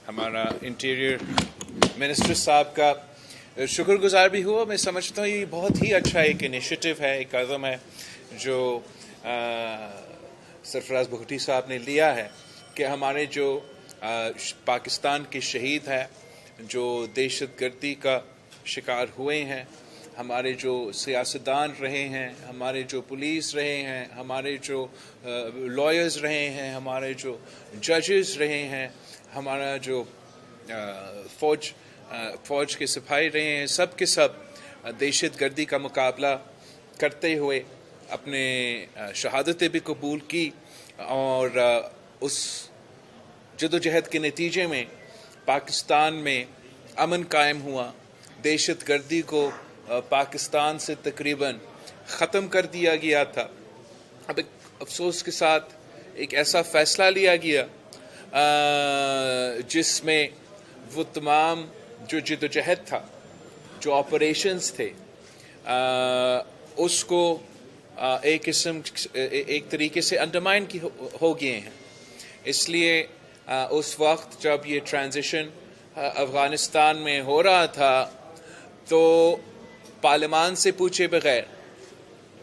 हमारा interior minister साहब का शुक्रगुजार भी हुआ। मैं समझता हूँ ये बहुत ही अच्छा एक इनिशिएटिव है, एक कदम है जो सरफराज भुगटी साहब ने लिया है कि हमारे जो पाकिस्तान के शहीद हैं, जो दहशतगर्दी का शिकार हुए हैं, हमारे जो सियासतदान रहे हैं, हमारे जो पुलिस रहे हैं, हमारे जो लॉयर्स रहे हैं, हमारे जो जजेस रहे हैं, हमारा जो फ़ौज के सिपाही रहे हैं, सब के सब दहशतगर्दी का मुकाबला करते हुए अपने शहादतें भी कबूल की और उस जदोजहद के नतीजे में पाकिस्तान में अमन कायम हुआ। दहशतगर्दी को पाकिस्तान से तकरीबन ख़त्म कर दिया गया था। अब एक अफसोस के साथ एक ऐसा फ़ैसला लिया गया जिसमें वो तमाम जो जदोजहद था, जो ऑपरेशंस थे, उसको एक तरीके से अंडरमाइन हो गए हैं। इसलिए उस वक्त जब ये ट्रांजिशन अफ़गानिस्तान में हो रहा था तो पार्लियामान से पूछे बगैर,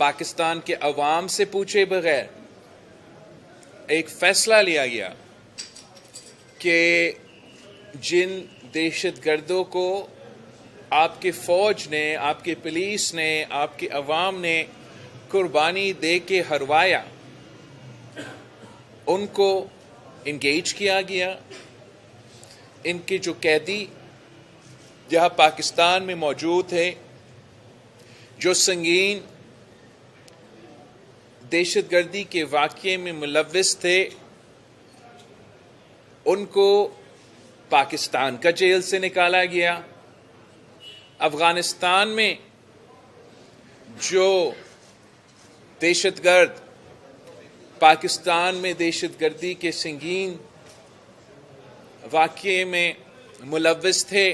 पाकिस्तान के अवाम से पूछे बगैर एक फ़ैसला लिया गया कि जिन दहशतगर्दों को आपके फ़ौज ने, आपके पुलिस ने, आपके अवाम ने कुर्बानी दे के हरवाया, उनको इंगेज किया गया। इनके जो कैदी जहाँ पाकिस्तान में मौजूद थे, जो संगीन दहशतगर्दी के वाक़ये में मुलव्विस थे, उनको पाकिस्तान का जेल से निकाला गया। अफ़गानिस्तान में जो दहशतगर्द पाकिस्तान में दहशतगर्दी के संगीन वाक़ये में मुलव्विस थे,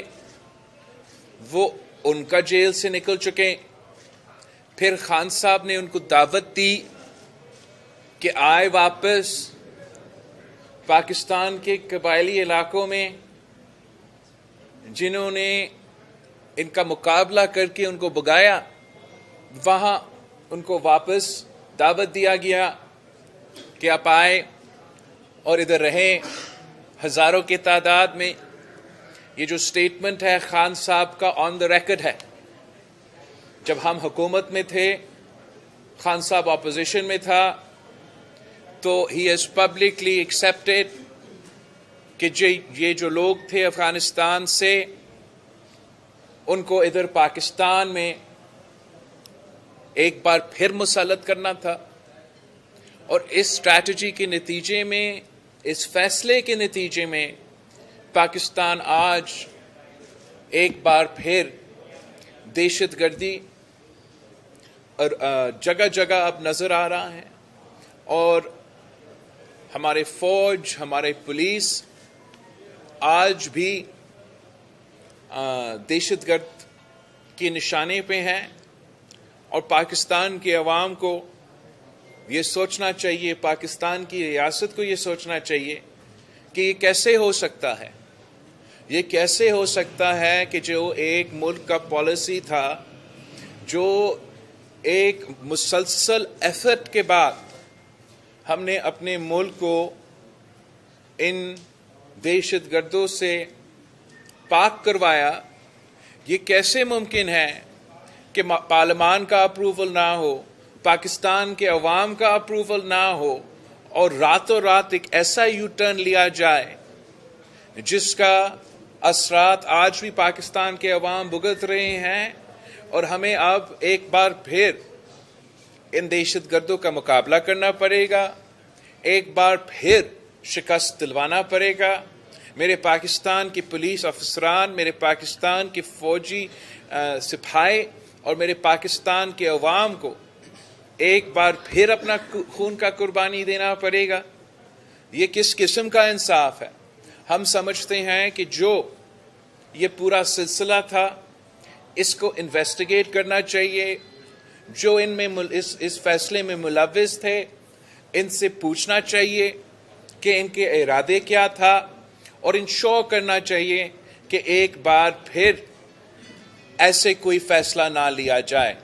वो उनका जेल से निकल चुके। फिर खान साहब ने उनको दावत दी कि आए वापस पाकिस्तान के कबायली इलाकों में, जिन्होंने इनका मुकाबला करके उनको भगाया, वहाँ उनको वापस दावत दिया गया कि आप आए और इधर रहें हज़ारों की तादाद में। ये जो स्टेटमेंट है खान साहब का ऑन द रिकॉर्ड है। जब हम हुकूमत में थे, खान साहब अपोजिशन में था, तो ही हैज़ पब्लिकली एक्सेप्टेड कि ये जो लोग थे अफ़गानिस्तान से, उनको इधर पाकिस्तान में एक बार फिर मुसल्लत करना था। और इस स्ट्रैटेजी के नतीजे में, इस फैसले के नतीजे में, पाकिस्तान आज एक बार फिर दहशतगर्दी और जगह जगह अब नज़र आ रहा है। और हमारे फ़ौज, हमारे पुलिस आज भी दहशतगर्द के निशाने पे हैं। और पाकिस्तान के अवाम को ये सोचना चाहिए, पाकिस्तान की रियासत को ये सोचना चाहिए कि ये कैसे हो सकता है, ये कैसे हो सकता है कि जो एक मुल्क का पॉलिसी था, जो एक मुसलसल एफर्ट के बाद हमने अपने मुल्क को इन दहशतगर्दों से पाक करवाया, ये कैसे मुमकिन है कि पार्लियामान का अप्रूवल ना हो, पाकिस्तान के अवाम का अप्रूवल ना हो, और रातों रात एक ऐसा यू टर्न लिया जाए जिसका असरात आज भी पाकिस्तान के अवाम भुगत रहे हैं। और हमें अब एक बार फिर इन दहशतगर्दों का मुकाबला करना पड़ेगा, एक बार फिर शिकस्त दिलवाना पड़ेगा। मेरे पाकिस्तान के पुलिस अफसरान, मेरे पाकिस्तान के फ़ौजी सिपाही और मेरे पाकिस्तान के अवाम को एक बार फिर अपना खून का कुर्बानी देना पड़ेगा। ये किस किस्म का इंसाफ है? हम समझते हैं कि जो ये पूरा सिलसिला था, इसको इन्वेस्टिगेट करना चाहिए। जो इनमें इस फैसले में मुलव्विस थे, इनसे पूछना चाहिए कि इनके इरादे क्या था اور انشور کرنا چاہیے کہ ایک بار پھر ایسے کوئی فیصلہ نہ لیا جائے،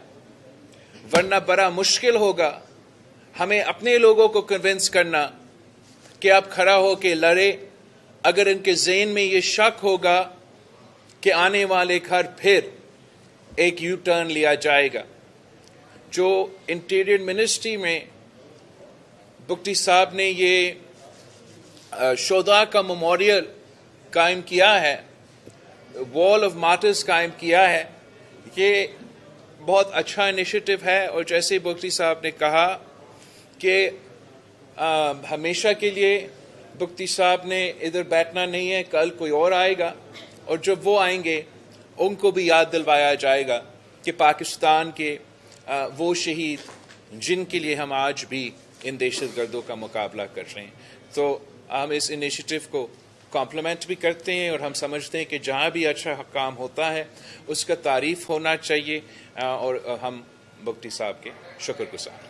ورنہ بڑا مشکل ہوگا ہمیں اپنے لوگوں کو کنونس کرنا کہ آپ کھڑا ہو کے لڑے، اگر ان کے ذہن میں یہ شک ہوگا کہ آنے والے گھر پھر ایک یو ٹرن لیا جائے گا۔ جو انٹیریئر منسٹری میں بگٹی صاحب نے یہ شہداء کا میموریل قائم کیا ہے، وال آف مارٹرز قائم کیا ہے، یہ بہت اچھا انیشیٹو ہے۔ اور جیسے بگٹی صاحب نے کہا کہ ہمیشہ کے لیے بگٹی صاحب نے ادھر بیٹھنا نہیں ہے، کل کوئی اور آئے گا، اور جب وہ آئیں گے ان کو بھی یاد دلوایا جائے گا کہ پاکستان کے وہ شہید جن کے لیے ہم آج بھی ان دہشت گردوں کا مقابلہ کر رہے ہیں۔ تو ہم اس انیشیٹو کو کمپلیمنٹ بھی کرتے ہیں، اور ہم سمجھتے ہیں کہ جہاں بھی اچھا کام ہوتا ہے اس کا تعریف ہونا چاہیے، اور ہم بگٹی صاحب کے شکر گزار ہیں۔